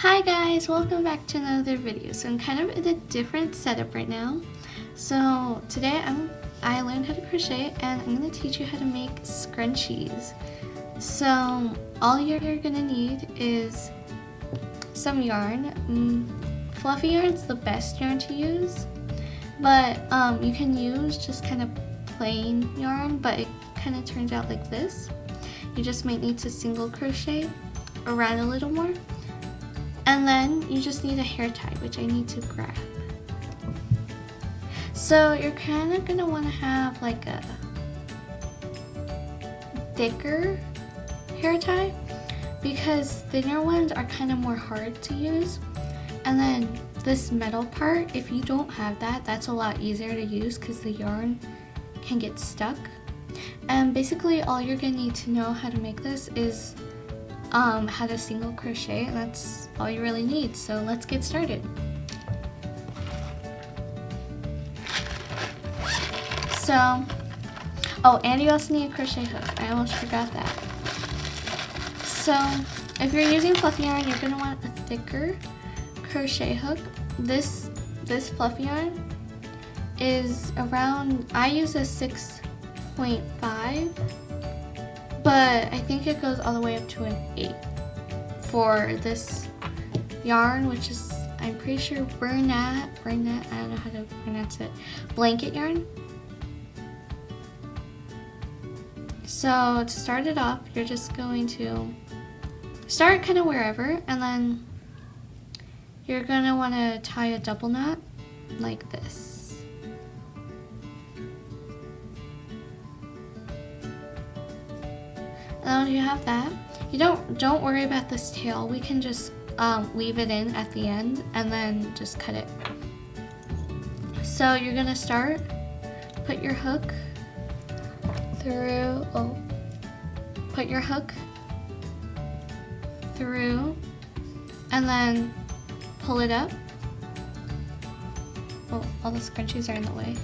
Hi guys, welcome back to another video. So I'm kind of in a different setup right now. So today I learned how to crochet and I'm going to teach you how to make scrunchies. So all you're going to need is some yarn. Fluffy yarn's the best yarn to use, but you can use just kind of plain yarn, but it kind of turns out like this. You just might need to single crochet around a little more. And then you just need a hair tie, which I need to grab. So you're kind of going to want to have like a thicker hair tie because thinner ones are kind of more hard to use. And then this metal part, if you don't have that, that's a lot easier to use because the yarn can get stuck. And basically all you're going to need to know how to make this is how to single crochet, and that's all you really need. So let's get started. So, oh, and you also need a crochet hook. I almost forgot that. So if you're using fluffy yarn, you're going to want a thicker crochet hook. This fluffy yarn is around, I use a 6.5, but I think it goes all the way up to an 8 for this yarn, which is, I'm pretty sure Bernat, I don't know how to pronounce it, blanket yarn. So to start it off, you're just going to start kind of wherever, and then you're going to want to tie a double knot like this. And then when you have that, you don't worry about this tail. We can just leave it in at the end and then just cut it. So you're gonna start, put your hook through, put your hook through, and then pull it up. Oh, all the scrunchies are in the way.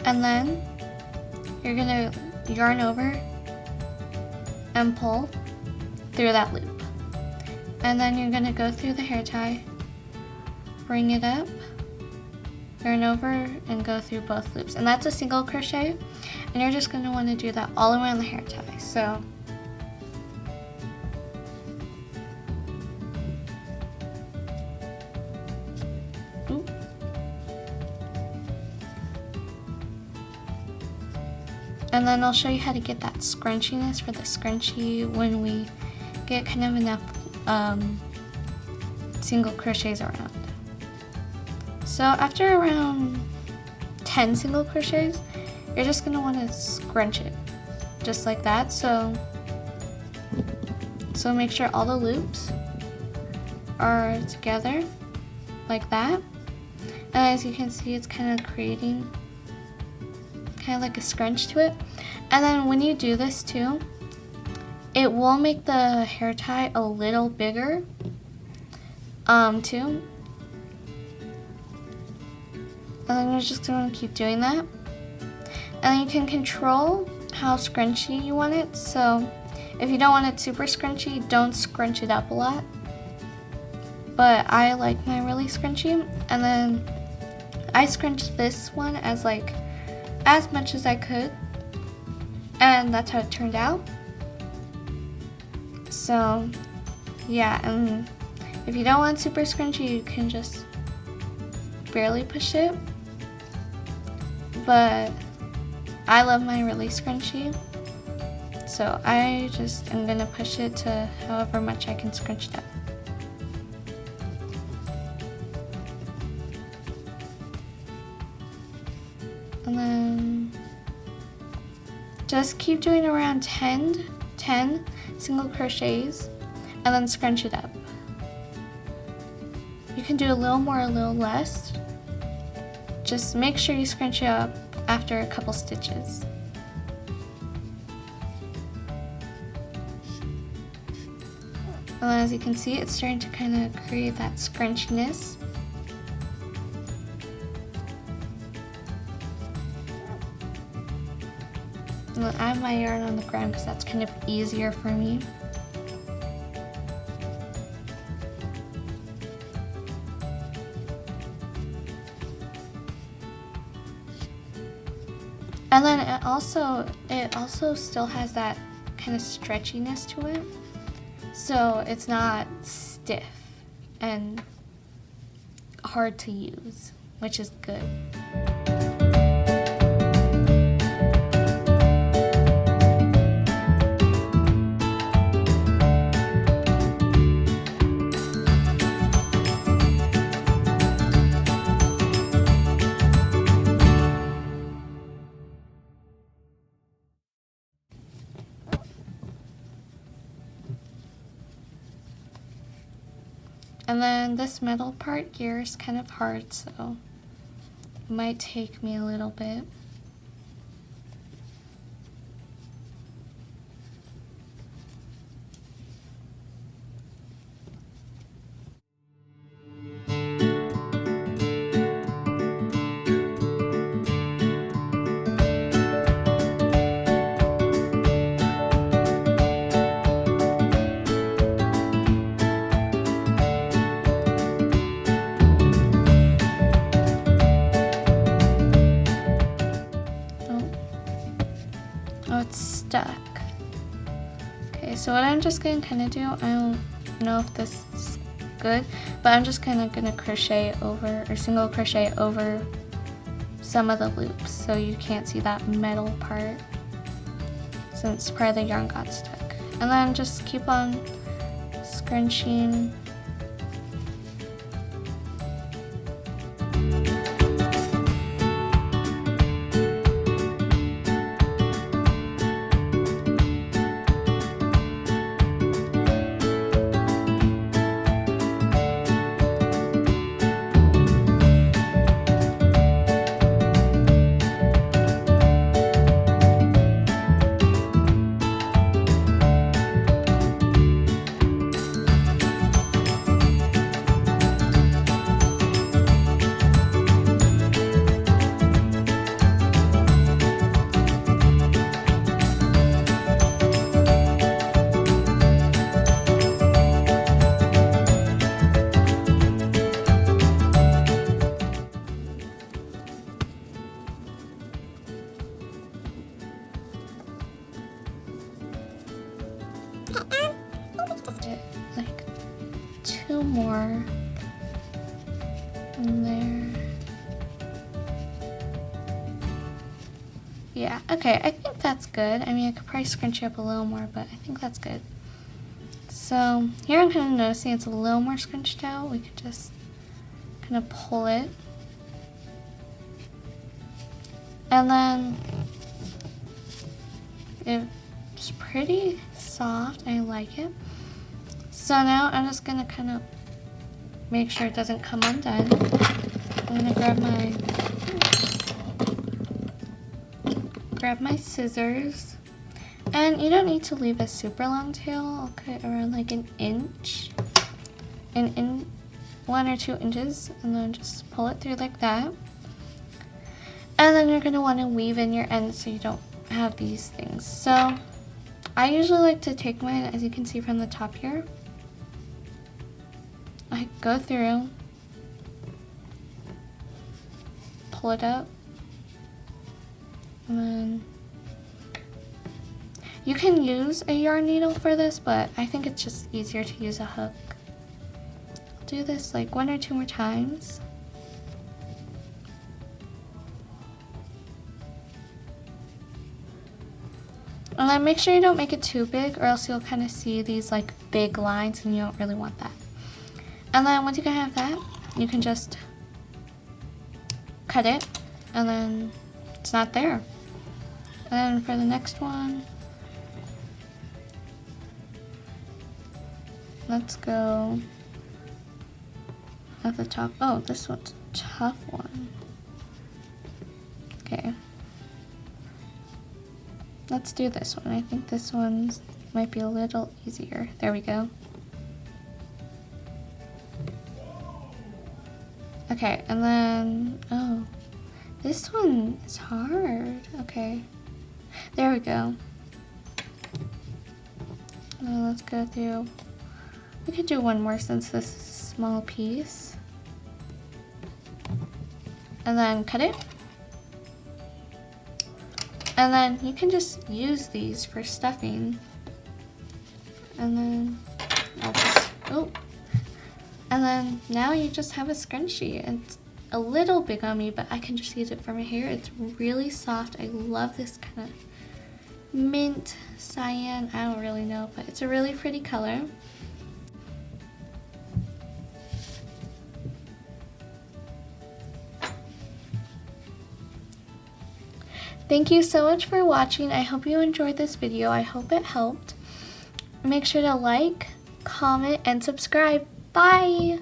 And then you're gonna yarn over and pull through that loop. And then you're gonna go through the hair tie, bring it up, yarn over, and go through both loops. And that's a single crochet, and you're just gonna wanna do that all around the hair tie. So and then I'll show you how to get that scrunchiness for the scrunchie when we get kind of enough single crochets around. So after around 10 single crochets, you're just going to want to scrunch it just like that. So make sure all the loops are together like that. And as you can see, it's kind of creating kind of like a scrunch to it. And then when you do this too, it will make the hair tie a little bigger too. And then you're just going to keep doing that. And then you can control how scrunchy you want it. So if you don't want it super scrunchy, don't scrunch it up a lot. But I like mine really scrunchy. And then I scrunched this one as much as I could, and that's how it turned out. So yeah, and if you don't want super scrunchy, you can just barely push it, but I love mine really scrunchy, so I just am gonna push it to however much I can scrunch it up. And then just keep doing around 10 single crochets and then scrunch it up. You can do a little more, a little less. Just make sure you scrunch it up after a couple stitches. And then as you can see, it's starting to kind of create that scrunchiness. And then I have my yarn on the ground because that's kind of easier for me. And then it also still has that kind of stretchiness to it. So it's not stiff and hard to use, which is good. And then this metal part here is kind of hard, so it might take me a little bit. Oh, it's stuck. Okay, so what I'm just gonna kind of do, I don't know if this is good, but I'm just kind of gonna crochet over, or single crochet over some of the loops so you can't see that metal part since part of the yarn got stuck. And then just keep on scrunching. Like 2 more in there. Yeah, okay, I think that's good. I mean, I could probably scrunch it up a little more, but I think that's good. So here I'm kind of noticing it's a little more scrunched out. We could just kind of pull it. And then it's pretty soft. I like it. So now I'm just gonna kind of make sure it doesn't come undone. I'm gonna grab my scissors. And you don't need to leave a super long tail. I'll cut around like an inch, and in 1 or 2 inches, and then just pull it through like that. And then you're gonna want to weave in your ends so you don't have these things. So I usually like to take mine, as you can see from the top here. I go through, pull it up, and then you can use a yarn needle for this, but I think it's just easier to use a hook. I'll do this like 1 or 2 more times. And then make sure you don't make it too big, or else you'll kind of see these like big lines, and you don't really want that. And then once you can have that, you can just cut it, and then it's not there. And then for the next one, let's go at the top. Oh, this one's a tough one. Okay. Let's do this one. I think this one might be a little easier. There we go. Okay, and then, oh, this one is hard. Okay. There we go. Now let's go through. We could do one more since this is a small piece. And then cut it. And then you can just use these for stuffing. And then I'll just, oh. And then now you just have a scrunchie. It's a little big on me, but I can just use it for my hair. It's really soft. I love this kind of mint cyan. I don't really know, but it's a really pretty color. Thank you so much for watching. I hope you enjoyed this video. I hope it helped. Make sure to like, comment, and subscribe. Bye!